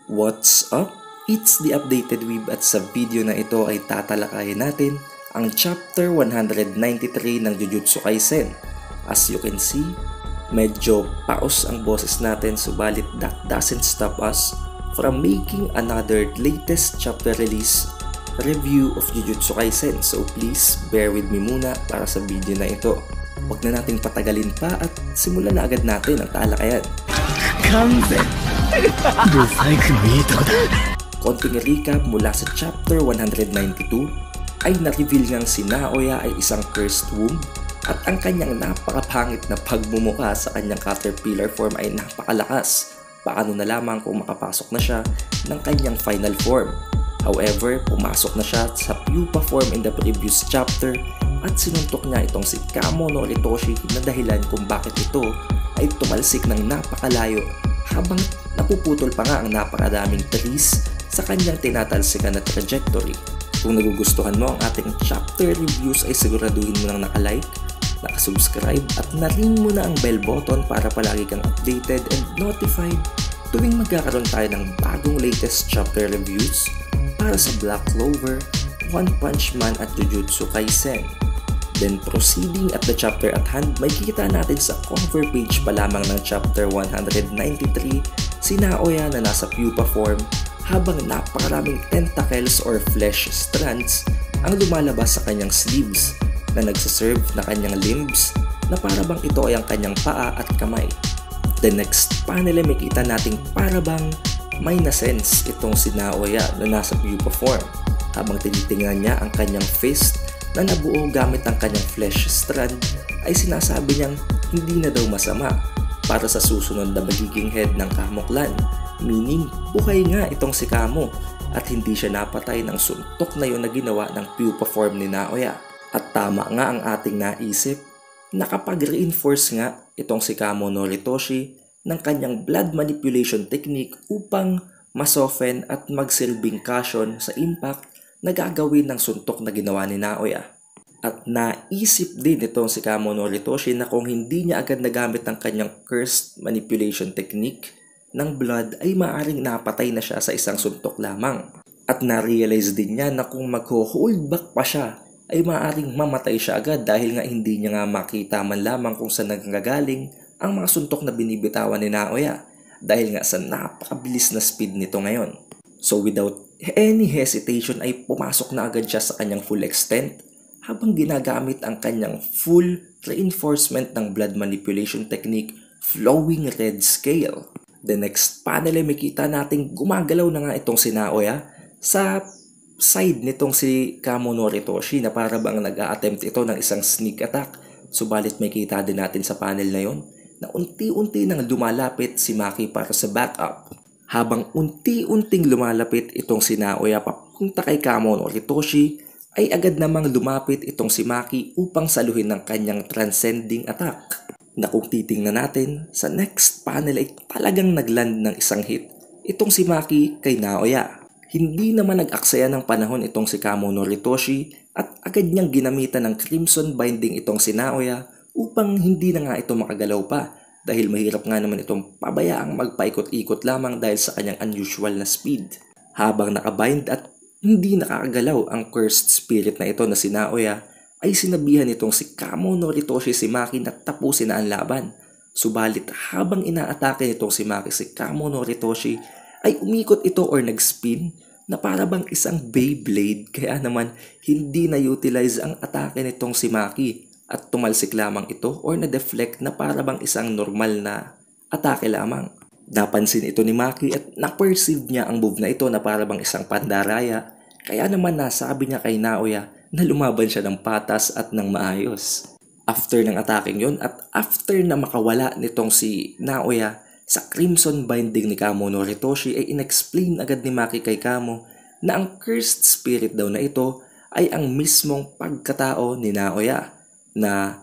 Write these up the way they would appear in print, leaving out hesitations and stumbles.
What's up? It's the Updated Weeb at sa video na ito ay tatalakayin natin ang Chapter 193 ng Jujutsu Kaisen. As you can see, medyo paus ang boses natin subalit that doesn't stop us from making another latest chapter release review of Jujutsu Kaisen. So please bear with me muna para sa video na ito. Huwag na nating patagalin pa at simulan na agad natin ang talakayan. Konting recap mula sa chapter 192 ay na-reveal niyang si Naoya ay isang cursed womb at ang kanyang napakapangit na pagmumukha sa kanyang caterpillar form ay napakalakas. Paano na lamang kung makapasok na siya ng kanyang final form. However, pumasok na siya sa pupa form in the previous chapter at sinuntok niya itong si Kamo no Ritoshi na dahilan kung bakit ito ay tumalsik ng napakalayo habang napuputol pa nga ang napakadaming trees sa kanyang tinatalsikan na trajectory. Kung nagugustuhan mo ang ating chapter reviews ay siguraduhin mo nang nakalike, nakasubscribe at na-ring mo na ang bell button para palagi kang updated and notified tuwing magkakaroon tayo ng bagong latest chapter reviews para sa Black Clover, One Punch Man at Jujutsu Kaisen. Then proceeding at the chapter at hand, may kikita natin sa cover page pa lamang ng chapter 193 si Naoya na nasa pupa form habang napakaraming tentacles or flesh strands ang lumalabas sa kanyang sleeves na nagsaserve na kanyang limbs na parabang ito ay ang kanyang paa at kamay. The next panel ay may kita nating parabang may na-sense itong si Naoya na nasa pupa form habang tinitingnan niya ang kanyang fist na nabuo gamit ang kanyang flesh strand ay sinasabi niyang hindi na daw masama para sa susunod na magiging head ng Kamo clan, meaning buhay nga itong si Kamo at hindi siya napatay ng suntok na yun na ginawa ng pupa form ni Naoya. At tama nga ang ating naisip na kapag reinforce nga itong si Kamo no Ritoshi ng kanyang blood manipulation technique upang masoften at magsilbing cushion sa impact na gagawin ng suntok na ginawa ni Naoya. At naisip din itong si Kamo no Ritoshi na kung hindi niya agad nagamit ang kanyang cursed manipulation technique ng blood ay maaaring napatay na siya sa isang suntok lamang. At na-realize din niya na kung mag-hold back pa siya ay maaaring mamatay siya agad dahil nga hindi niya nga makita man lamang kung saan nanggagaling ang mga suntok na binibitawan ni Naoya dahil nga sa napakabilis na speed nito ngayon. So without any hesitation ay pumasok na agad siya sa kanyang full extent habang ginagamit ang kanyang full reinforcement ng blood manipulation technique flowing red scale. The next panel ay makita nating gumagalaw na nga itong si Naoya sa side nitong si Kamo no Ritoshi na para bang nag-a-attempt ito ng isang sneak attack. Subalit may kita din natin sa panel na yon na unti-unti nang lumalapit si Maki para sa backup. Habang unti-unting lumalapit itong si Naoya papunta kay Kamo no Ritoshi, ay agad namang lumapit itong si Maki upang saluhin ng kanyang transcending attack. Na kung titingnan natin, sa next panel ay talagang nagland ng isang hit itong si Maki kay Naoya. Hindi naman nag-aksaya ng panahon itong si Kamo no Ritoshi at agad niyang ginamitan ng Crimson Binding itong si Naoya upang hindi na nga ito makagalaw pa dahil mahirap nga naman itong pabayaang magpaikot-ikot lamang dahil sa kanyang unusual na speed. Habang nakabind at hindi nakakagalaw ang cursed spirit na ito na si Naoya ay sinabihan itong si Kamo no Ritoshi si Maki na tapusin na ang laban. Subalit habang inaatake nitong si Maki si Kamo no Ritoshi ay umikot ito or nag-spin na parabang isang Beyblade kaya naman hindi na-utilize ang atake nitong si Maki at tumalsik lamang ito or na-deflect na parabang isang normal na atake lamang. Napansin ito ni Maki at na-perceive niya ang move na ito na parabang isang pandaraya kaya naman nasabi niya kay Naoya na lumaban siya ng patas at ng maayos. After ng ataking yon at after na makawala nitong si Naoya sa Crimson Binding ni Kamo no Ritoshi ay inexplain agad ni Maki kay Kamo na ang cursed spirit daw na ito ay ang mismong pagkatao ni Naoya na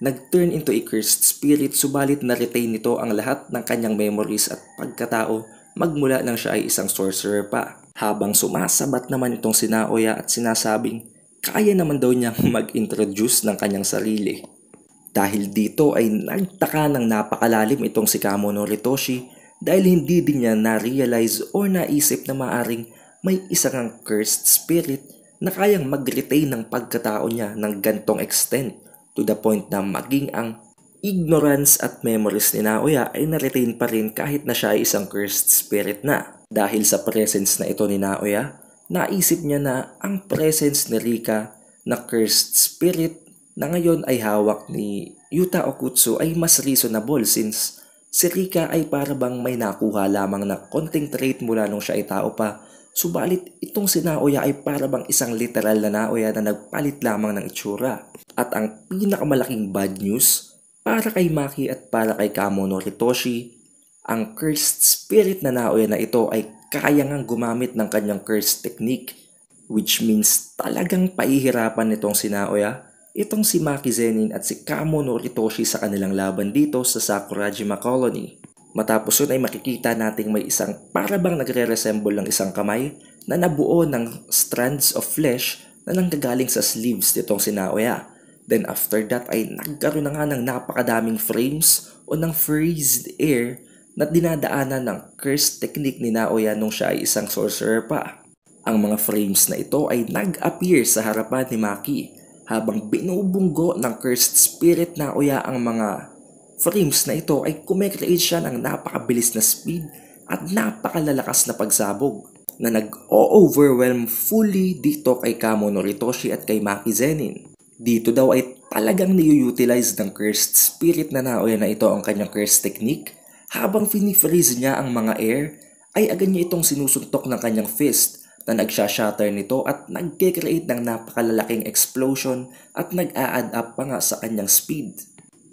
nag-turn into a cursed spirit subalit na-retain nito ang lahat ng kanyang memories at pagkatao magmula nang siya ay isang sorcerer pa. Habang sumasabat naman itong si Naoya at sinasabing kaya naman daw niyang mag-introduce ng kanyang sarili. Dahil dito ay nagtaka ng napakalalim itong si Kamo no Ritoshi dahil hindi din niya na-realize o naisip na maaring may isang cursed spirit na kayang mag-retain ng pagkatao niya ng gantong extent to the point na maging ang ignorance at memories ni Naoya ay na-retain pa rin kahit na siya ay isang cursed spirit na. Dahil sa presence na ito ni Naoya, naisip niya na ang presence ni Rika na cursed spirit na ngayon ay hawak ni Yuta Okkotsu ay mas reasonable since si Rika ay parabang may nakuha lamang na konting trait mula nung siya ay tao pa. Subalit itong si Naoya ay parabang isang literal na Naoya na nagpalit lamang ng itsura. At ang pinakamalaking bad news para kay Maki at para kay Kamo no Hitoshi, ang cursed spirit na Naoya na ito ay kaya ngang gumamit ng kanyang cursed technique, which means talagang pahihirapan nitong si Naoya, itong si Maki Zenin at si Kamo no Hitoshi sa kanilang laban dito sa Sakurajima Colony. Matapos yun ay makikita nating may isang parabang nagre-resemble ng isang kamay na nabuo ng strands of flesh na nanggagaling sa sleeves nitong si Naoya. Then after that ay nagkaroon na nga ng napakadaming frames o ng freezed air na dinadaanan ng cursed technique ni Naoya nung siya ay isang sorcerer pa. Ang mga frames na ito ay nag-appear sa harapan ni Maki habang binubunggo ng cursed spirit Naoya ang mga frames na ito ay kumekreate siya ng napakabilis na speed at napakalalakas na pagsabog na nag-overwhelm fully dito kay Kamo no Hitoshi at kay Maki Zenin. Dito daw ay talagang niu-utilize ng cursed spirit na Naoya na ito ang kanyang cursed technique. Habang fini-freeze niya ang mga air, ay agad niya itong sinusuntok ng kanyang fist na nagsha-shatter nito at nagke-create ng napakalalaking explosion at nag-a-add up pa nga sa kanyang speed.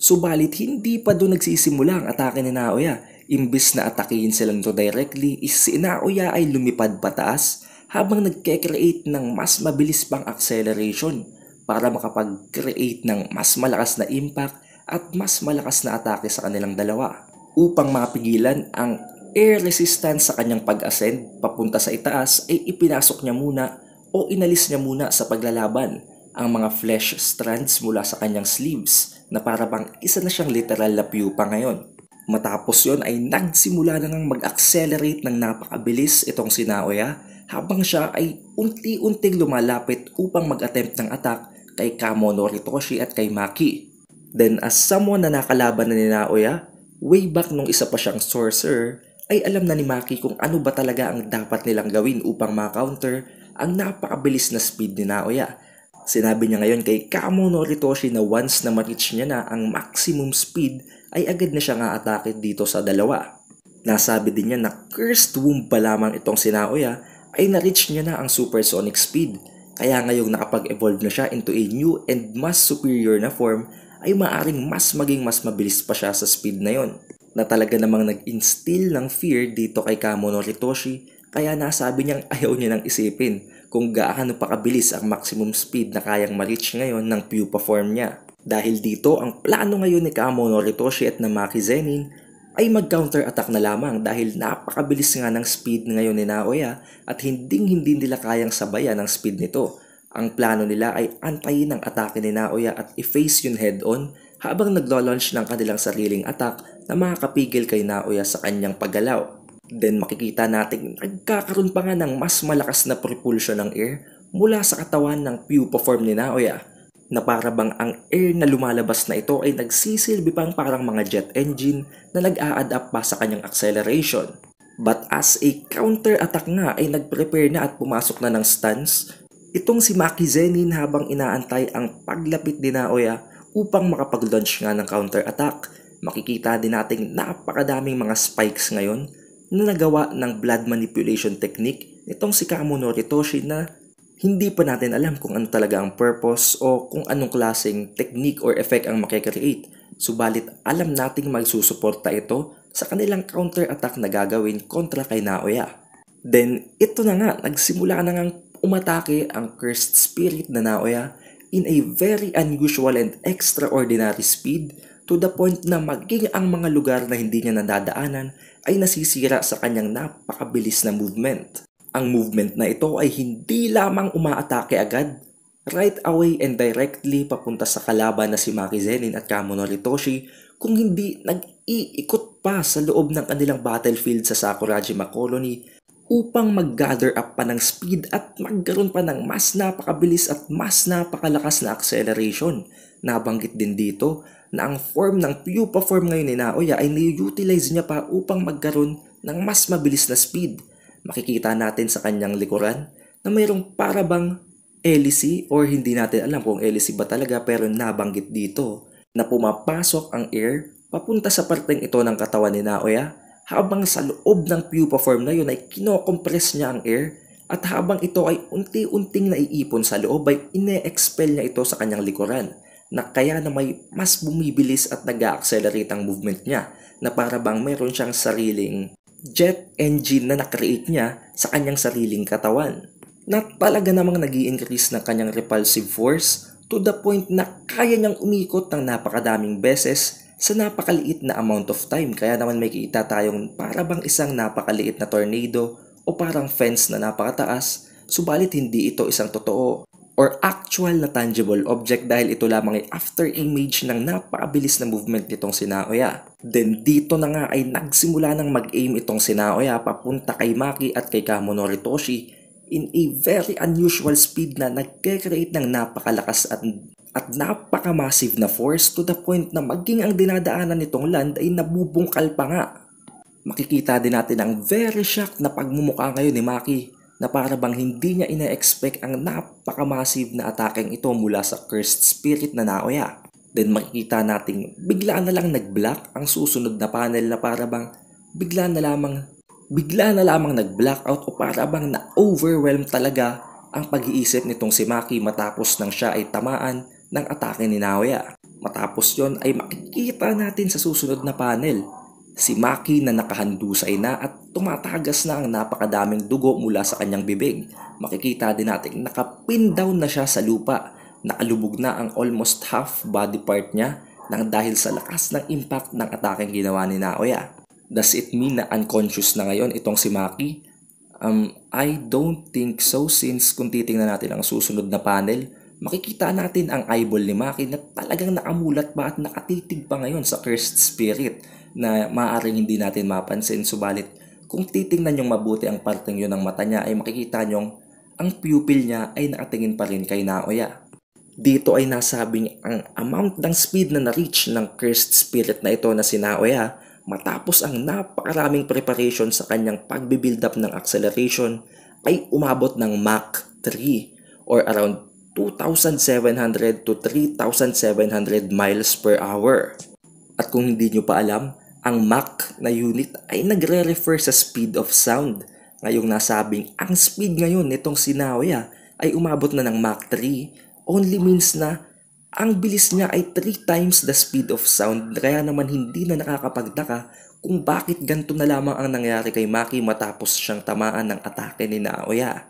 Subalit hindi pa doon nagsisimula ang atake ni Naoya. Imbis na atakihin sila nito directly, si Naoya ay lumipad pataas habang nagke-create ng mas mabilis pang acceleration para makapag-create ng mas malakas na impact at mas malakas na atake sa kanilang dalawa. Upang mapigilan ang air resistance sa kanyang pag-ascend papunta sa itaas ay ipinasok niya muna o inalis niya muna sa paglalaban ang mga flesh strands mula sa kanyang sleeves na parabang isa na siyang literal na pupa ngayon. Matapos yon ay nagsimula na ngang mag-accelerate ng napakabilis itong si Naoya habang siya ay unti-unting lumalapit upang mag-attempt ng attack kay Kamo no Hitoshi at kay Maki. Then as someone na nakalaban na ni Naoya, way back nung isa pa siyang sorcerer, ay alam na ni Maki kung ano ba talaga ang dapat nilang gawin upang ma-counter ang napakabilis na speed ni Naoya. Sinabi niya ngayon kay Kamo no Hitoshi na once na ma-reach niya na ang maximum speed ay agad na siya nga atake dito sa dalawa. Nasabi din niya na cursed womb pa lamang itong si Naoya ay na-reach niya na ang supersonic speed. Kaya ngayong nakapag-evolve na siya into a new and mas superior na form ay maaring maging mas mabilis pa siya sa speed na yon. Na talaga namang nag-instill ng fear dito kay Kamo no Hitoshi kaya nasabi niyang ayaw niya nang isipin kung gaano pa kabilis ang maximum speed na kayang ma-reach ngayon ng pupa form niya. Dahil dito ang plano ngayon ni Kamo no Hitoshi at na Maki Zenin ay mag-counter attack na lamang dahil napakabilis nga ng speed ngayon ni Naoya at hindi nila kayang sabayan ang speed nito. Ang plano nila ay antayin ang atake ni Naoya at i-face yun head-on habang naglo-launch ng kanilang sariling attack na makakapigil kay Naoya sa kanyang paggalaw. Then makikita natin nagkakaroon pa nga ng mas malakas na propulsion ng air mula sa katawan ng pupa form ni Naoya na parabang ang air na lumalabas na ito ay nagsisilbi pang parang mga jet engine na nag-a-add up pa sa kanyang acceleration. But as a counter-attack nga ay nag-prepare na at pumasok na ng stance, itong si Maki Zenin habang inaantay ang paglapit ni Naoya upang makapag-launch nga ng counter-attack. Makikita din nating napakadaming mga spikes ngayon na nagawa ng blood manipulation technique nitong si Kamo no Hitoshi na hindi pa natin alam kung ano talaga ang purpose o kung anong klaseng technique or effect ang makikreate. Subalit alam nating magsusuporta ito sa kanilang counter-attack na gagawin kontra kay Naoya. Then ito na nga, nagsimula na ngang umatake ang cursed spirit na Naoya in a very unusual and extraordinary speed to the point na maging ang mga lugar na hindi niya nadadaanan ay nasisira sa kanyang napakabilis na movement. Ang movement na ito ay hindi lamang umaatake agad, right away and directly papunta sa kalaban na si Maki Zenin at Kamo no Hitoshi, kung hindi nag-iikot pa sa loob ng kanilang battlefield sa Sakurajima Colony upang mag-gather up pa ng speed at magkaroon pa ng mas napakabilis at mas napakalakas na acceleration. Nabanggit din dito na ang form ng pupa form ngayon ni Naoya ay ni-utilize niya pa upang magkaroon ng mas mabilis na speed. Makikita natin sa kanyang likuran na mayroong parabang hélice or hindi natin alam kung hélice ba talaga pero nabanggit dito na pumapasok ang air papunta sa parteng ito ng katawan ni Naoya habang sa loob ng pupa form na yun ay kinokompress niya ang air at habang ito ay unti-unting naiipon sa loob ay ine-expel niya ito sa kanyang likuran na kaya na may mas bumibilis at nag-accelerate ang movement niya na parabang mayroon siyang sariling jet engine na nakreate niya sa kanyang sariling katawan na talaga namang nag-i-increase ng kanyang repulsive force to the point na kaya niyang umikot ng napakadaming beses sa napakaliit na amount of time. Kaya naman may kita tayong parabang isang napakaliit na tornado o parang fence na napakataas, subalit hindi ito isang totoo or actual na tangible object dahil ito lamang ay after image ng napakabilis na movement nitong si Naoya. Then dito na nga ay nagsimula ng mag-aim itong si Naoya papunta kay Maki at kay Kamunori Toshi in a very unusual speed na nagke-create ng napakalakas at napaka-massive na force to the point na maging ang dinadaanan nitong land ay nabubungkal pa nga. Makikita din natin ang very shocked na pagmumukha ngayon ni Maki na para bang hindi niya ina-expect ang napaka-massive na atakeng ito mula sa cursed spirit na Naoya. Then makikita natin bigla na lang nag-black ang susunod na panel na para bang bigla na lamang nag-blackout o para bang na-overwhelm talaga ang pag-iisip nitong si Maki matapos nang siya ay tamaan ng atake ni Naoya. Matapos yon ay makikita natin sa susunod na panel si Maki na nakahandusay na at tumatagas na ang napakadaming dugo mula sa kanyang bibig. Makikita din natin nakapin down na siya sa lupa. Nakalubog na ang almost half body part niya nang dahil sa lakas ng impact ng atakeng ginawa ni Naoya. Does it mean na unconscious na ngayon itong si Maki? I don't think so since kung titingnan natin ang susunod na panel, makikita natin ang eyeball ni Maki na talagang nakamulat pa at nakatitig pa ngayon sa cursed spirit na maaaring hindi natin mapansin. Subalit kung titingnan nyong mabuti ang parteng yun ng mata niya ay makikita nyong ang pupil niya ay nakatingin pa rin kay Naoya. Dito ay nasabing ang amount ng speed na na-reach ng cursed spirit na ito na si Naoya matapos ang napakaraming preparation sa kanyang pagbibuild up ng acceleration ay umabot ng Mach 3 or around 2,700 to 3,700 miles per hour. At kung hindi nyo pa alam, ang Mach na unit ay nagre-refer sa speed of sound. Ngayong nasabing ang speed ngayon nitong si Naoya ay umabot na ng Mach 3 only means na ang bilis niya ay 3 times the speed of sound, kaya naman hindi na nakakapagtaka kung bakit ganito na lamang ang nangyari kay Maki matapos siyang tamaan ng atake ni Naoya.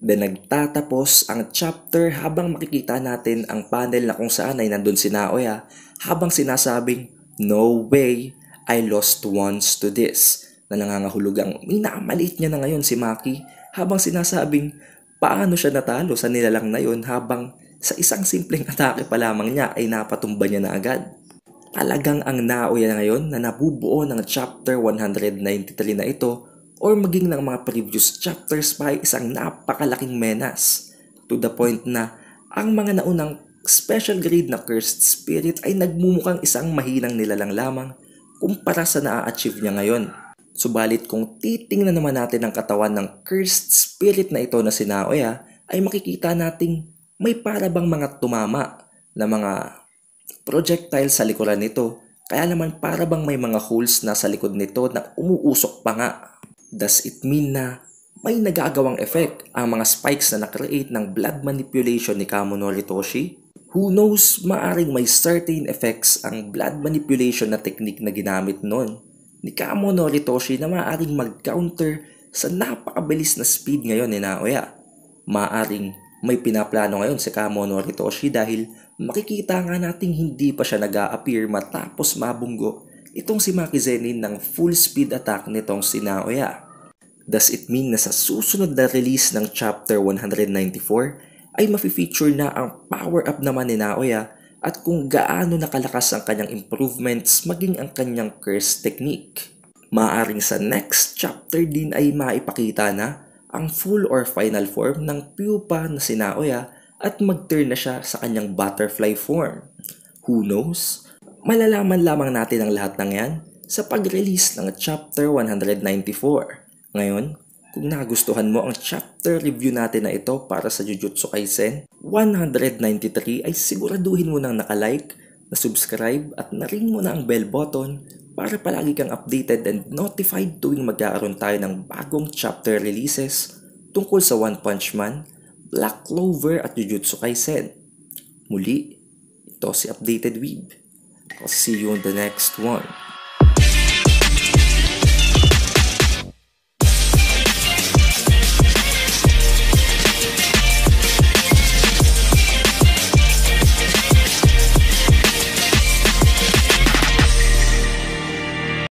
Then nagtatapos ang chapter habang makikita natin ang panel na kung saan ay nandun si Naoya habang sinasabing, "No way, I lost once to this." Na nangangahulog ang minamaliit niya na ngayon si Maki habang sinasabing paano siya natalo sa nilalang na yun habang sa isang simpleng atake pa lamang niya ay napatumba niya na agad. Talagang ang Naoya ngayon na nabubuo ng chapter 193 na ito or maging ng mga previous chapters pa ay isang napakalaking menace to the point na ang mga naunang special grade na cursed spirit ay nagmumukhang isang mahinang nilalang lamang kumpara sa na-achieve niya ngayon. Subalit kung titingnan naman natin ang katawan ng cursed spirit na ito na si Naoya ay makikita nating may parabang mga tumama na mga projectile sa likuran nito. Kaya naman parabang may mga holes na sa likod nito na umuusok pa nga. Does it mean na may nagagawang effect ang mga spikes na nakreate ng blood manipulation ni Kamunori Toshi? Who knows, maaring may certain effects ang blood manipulation na technique na ginamit nun ni Kamunori Toshi na maaring mag-counter sa napakabilis na speed ngayon ni Naoya. Maaring may pinaplano ngayon si Kamunori Toshi dahil makikita nga nating hindi pa siya nag-a-appear matapos mabunggo itong si Maki Zenin ng full speed attack nitong si Naoya. Does it mean na sa susunod na release ng chapter 194 ay mafe-feature na ang power up naman ni Naoya at kung gaano nakalakas ang kanyang improvements maging ang kanyang curse technique. Maaring sa next chapter din ay maipakita na ang full or final form ng pupa na si Naoya at mag-turn na siya sa kanyang butterfly form. Who knows? Malalaman lamang natin ang lahat ng yan sa pag-release ng chapter 194. Ngayon, kung nagustuhan mo ang chapter review natin na ito para sa Jujutsu Kaisen 193 ay siguraduhin mo nang nakalike, na-subscribe at na-ring mo na ang bell button para palagi kang updated and notified tuwing magkakaroon tayo ng bagong chapter releases tungkol sa One Punch Man, Black Clover at Jujutsu Kaisen. Muli, ito si Updated Weeb. I'll see you on the next one.